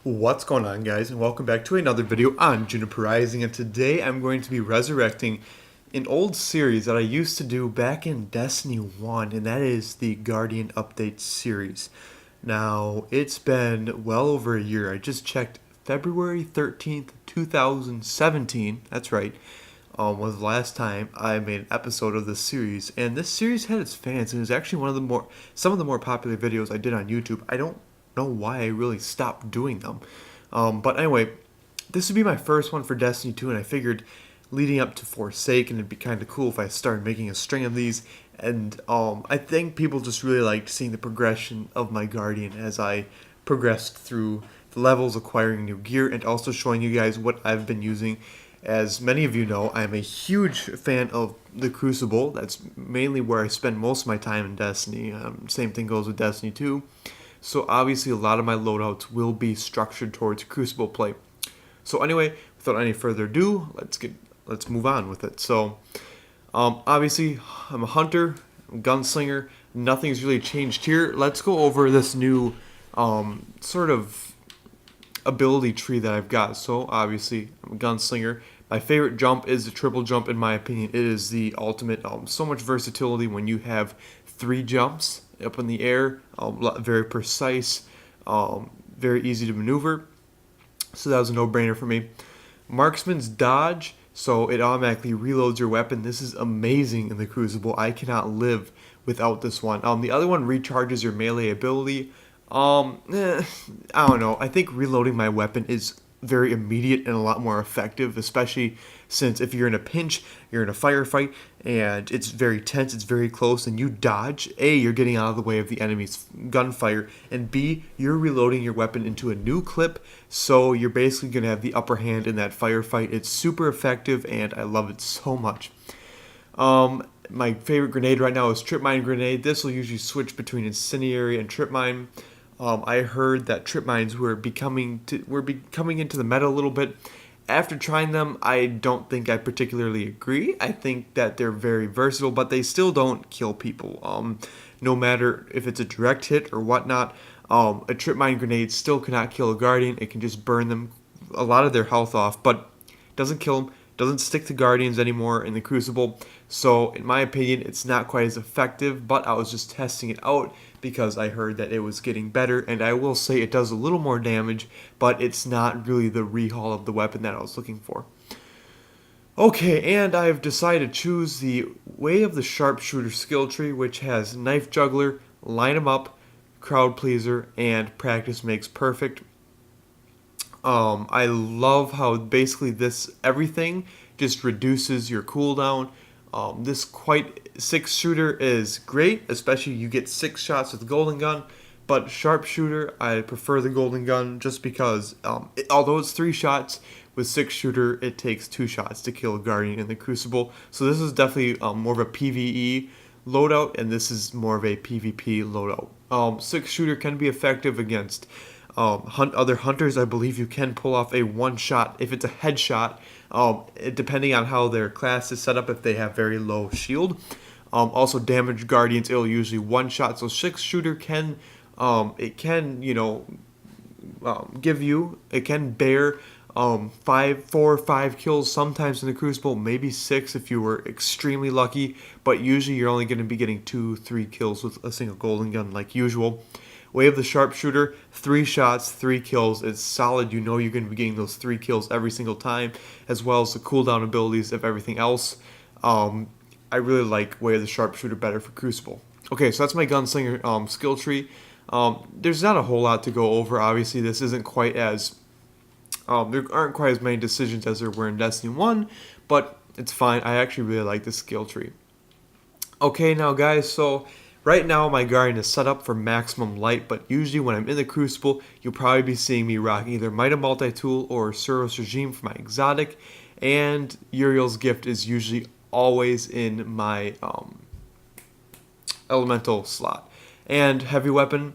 What's going on, guys, and welcome back to another video on Juniper Rising. And today I'm going to be resurrecting an old series that I used to do back in Destiny 1, and that is the Guardian Update series. Now, it's been well over a year. I just checked February 13th, 2017. That's right. Was the last time I made an episode of this series, and this series had its fans, and it was actually some of the more popular videos I did on YouTube. I don't know why I really stopped doing them, but anyway, this would be my first one for Destiny 2, and I figured leading up to Forsaken, it'd be kind of cool if I started making a string of these. And I think people just really liked seeing the progression of my Guardian as I progressed through the levels, acquiring new gear, and also showing you guys what I've been using. As many of you know, I'm a huge fan of the Crucible. That's mainly where I spend most of my time in Destiny. Same thing goes with Destiny 2. So obviously a lot of my loadouts will be structured towards Crucible play. So anyway, without any further ado, let's move on with it. So obviously I'm a hunter, I'm a gunslinger. Nothing's really changed here. Let's go over this new sort of ability tree that I've got. So obviously I'm a gunslinger. My favorite jump is the triple jump, in my opinion. It is the ultimate. So much versatility when you have 3 jumps up in the air. Very precise, very easy to maneuver. So that was a no-brainer for me. Marksman's dodge, so it automatically reloads your weapon. This is amazing in the Crucible. I cannot live without this one. The other one recharges your melee ability. I don't know. I think reloading my weapon is very immediate and a lot more effective, especially since if you're in a pinch, you're in a firefight, and it's very tense, it's very close, and you dodge, A, you're getting out of the way of the enemy's gunfire, and B, you're reloading your weapon into a new clip, so you're basically going to have the upper hand in that firefight. It's super effective, and I love it so much. My favorite grenade right now is Trip Mine Grenade. This will usually switch between Incendiary and Trip Mine. I heard that trip mines were becoming into the meta a little bit. After trying them, I don't think I particularly agree. I think that they're very versatile, but they still don't kill people. No matter if it's a direct hit or whatnot, a trip mine grenade still cannot kill a Guardian. It can just burn them a lot of their health off, but doesn't kill them. Doesn't stick to Guardians anymore in the Crucible. So in my opinion, it's not quite as effective, but I was just testing it out because I heard that it was getting better, and I will say it does a little more damage, but it's not really the rehaul of the weapon that I was looking for. Okay, and I've decided to choose the Way of the Sharpshooter skill tree, which has Knife Juggler, Line 'em Up, Crowd Pleaser, and Practice Makes Perfect. I love how basically everything just reduces your cooldown. This quite 6 shooter is great, especially you get 6 shots with the golden gun, but sharpshooter, I prefer the golden gun just because although it's 3 shots, with 6 shooter it takes 2 shots to kill a Guardian in the Crucible. So this is definitely more of a PvE loadout, and this is more of a PvP loadout. 6 shooter can be effective against other hunters. I believe you can pull off a 1-shot if it's a headshot, depending on how their class is set up, if they have very low shield. Also damaged Guardians, it'll usually 1-shot. So 6 shooter can bear 4 or 5 kills sometimes in the Crucible, maybe 6 if you were extremely lucky, but usually you're only going to be getting 2-3 kills with a single golden gun like usual. Way of the Sharpshooter, 3 shots, 3 kills. It's solid. You know you're going to be getting those 3 kills every single time, as well as the cooldown abilities of everything else. I really like Way of the Sharpshooter better for Crucible. Okay, so that's my gunslinger skill tree. There's not a whole lot to go over. Obviously, this isn't quite as there aren't quite as many decisions as there were in Destiny 1, but it's fine. I actually really like this skill tree. Okay, now guys, so right now my Guardian is set up for maximum light, but usually when I'm in the Crucible, you'll probably be seeing me rocking either Might Multi-Tool or Suros Regime for my exotic, and Uriel's Gift is usually always in my elemental slot. And heavy weapon,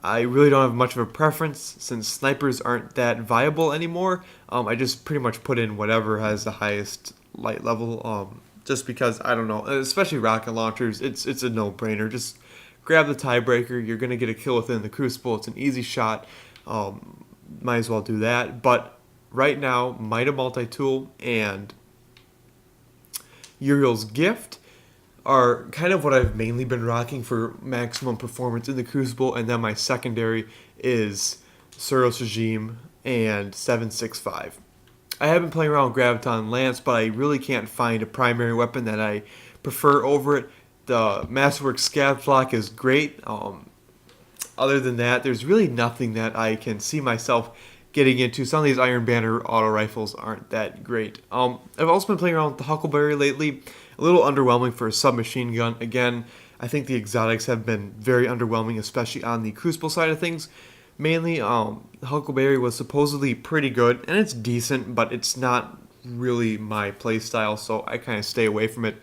I really don't have much of a preference since snipers aren't that viable anymore. I just pretty much put in whatever has the highest light level. Just because, I don't know, especially rocket launchers, it's a no-brainer. Just grab the tiebreaker. You're going to get a kill within the Crucible. It's an easy shot. might as well do that. But right now, Might of Multi-Tool and Uriel's Gift are kind of what I've mainly been rocking for maximum performance in the Crucible, and then my secondary is Suros Regime and 765. I have been playing around with Graviton Lance, but I really can't find a primary weapon that I prefer over it. The Masterwork Scav Block is great. Other than that, there's really nothing that I can see myself getting into. Some of these Iron Banner auto rifles aren't that great. I've also been playing around with the Huckleberry lately. A little underwhelming for a submachine gun. Again, I think the exotics have been very underwhelming, especially on the Crucible side of things. Mainly, Huckleberry was supposedly pretty good, and it's decent, but it's not really my playstyle, so I kind of stay away from it.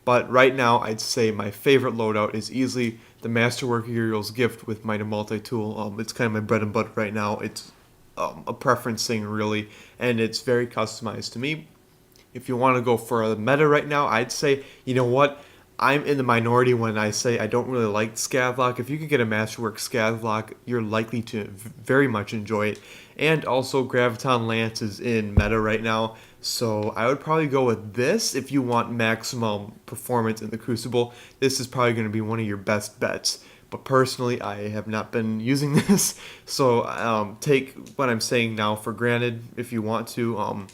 But right now, I'd say my favorite loadout is easily the Masterwork Uriel's Gift with Might of Multi-Tool. It's kind of my bread and butter right now. It's a preference thing, really, and it's very customized to me. If you want to go for a meta right now, I'd say, you know what? I'm in the minority when I say I don't really like Scavlock. If you can get a Masterwork Scavlock, you're likely to very much enjoy it. And also, Graviton Lance is in meta right now, so I would probably go with this if you want maximum performance in the Crucible. This is probably going to be one of your best bets. But personally, I have not been using this, so take what I'm saying now for granted if you want to.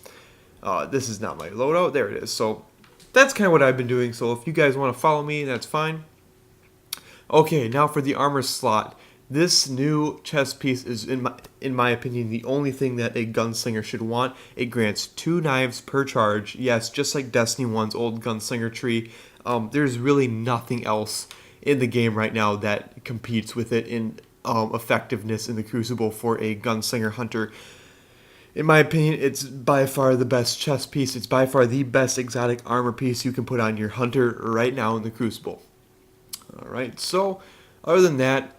This is not my loadout. There it is. So that's kind of what I've been doing. So if you guys want to follow me, that's fine. Okay, now for the armor slot. This new chest piece is, in my opinion, the only thing that a gunslinger should want. It grants 2 knives per charge. Yes, just like Destiny 1's old gunslinger tree. There's really nothing else in the game right now that competes with it in effectiveness in the Crucible for a gunslinger hunter. In my opinion, it's by far the best chest piece. It's by far the best exotic armor piece you can put on your hunter right now in the Crucible. Alright, so other than that,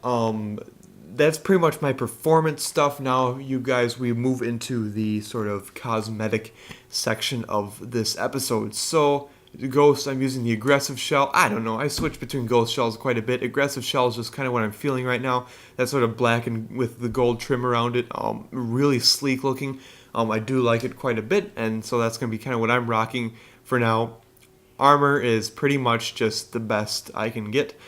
that's pretty much my performance stuff. Now, you guys, we move into the sort of cosmetic section of this episode. So, the Ghost, I'm using the aggressive shell. I don't know, I switch between Ghost shells quite a bit. Aggressive shell is just kind of what I'm feeling right now. That sort of black and with the gold trim around it. Really sleek looking. I do like it quite a bit, and so that's going to be kind of what I'm rocking for now. Armor is pretty much just the best I can get.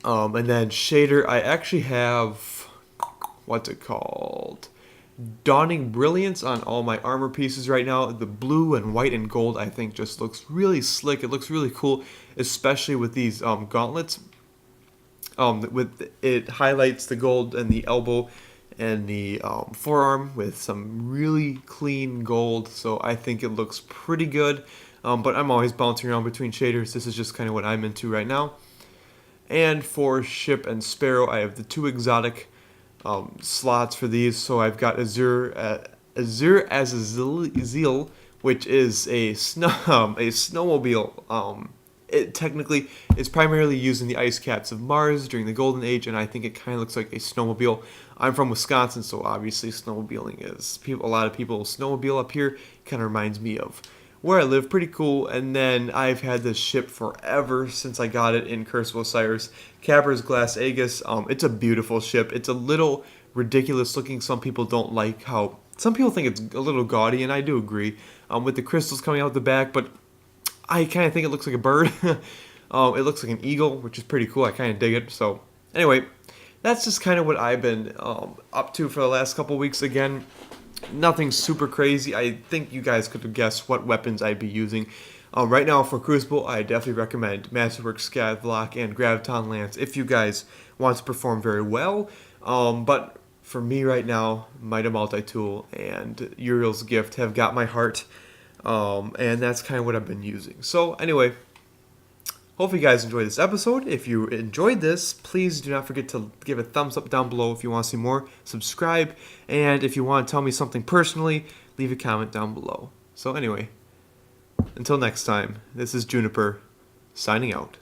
And then shader, I actually have, what's it called? Dawning Brilliance on all my armor pieces right now. The blue and white and gold, I think, just looks really slick. It looks really cool, especially with these gauntlets. It highlights the gold and the elbow and the forearm with some really clean gold, so I think it looks pretty good. But I'm always bouncing around between shaders. This is just kind of what I'm into right now. And for Ship and Sparrow, I have the 2 exotic slots for these. So I've got Azure as a Zeal, which is a snowmobile. It technically is primarily used in the ice caps of Mars during the Golden Age, and I think it kind of looks like a snowmobile. I'm from Wisconsin, so obviously snowmobiling is a lot of people snowmobile up here. Kind of reminds me of where I live. Pretty cool. And then I've had this ship forever since I got it in Curse of Osiris. Cabra's Glass Aegis. It's a beautiful ship. It's a little ridiculous looking. Some people don't like how... Some people think it's a little gaudy, and I do agree. With the crystals coming out the back, but I kind of think it looks like a bird. It looks like an eagle, which is pretty cool. I kind of dig it. So anyway, that's just kind of what I've been up to for the last couple weeks. Again, nothing super crazy. I think you guys could have guessed what weapons I'd be using. Right now for Crucible, I definitely recommend Masterwork Scavlock and Graviton Lance if you guys want to perform very well. But for me right now, Might of Multi-Tool and Uriel's Gift have got my heart. And that's kind of what I've been using. So anyway, hopefully you guys enjoyed this episode. If you enjoyed this, please do not forget to give a thumbs up down below if you want to see more. Subscribe. And if you want to tell me something personally, leave a comment down below. So anyway, until next time, this is Juniper, signing out.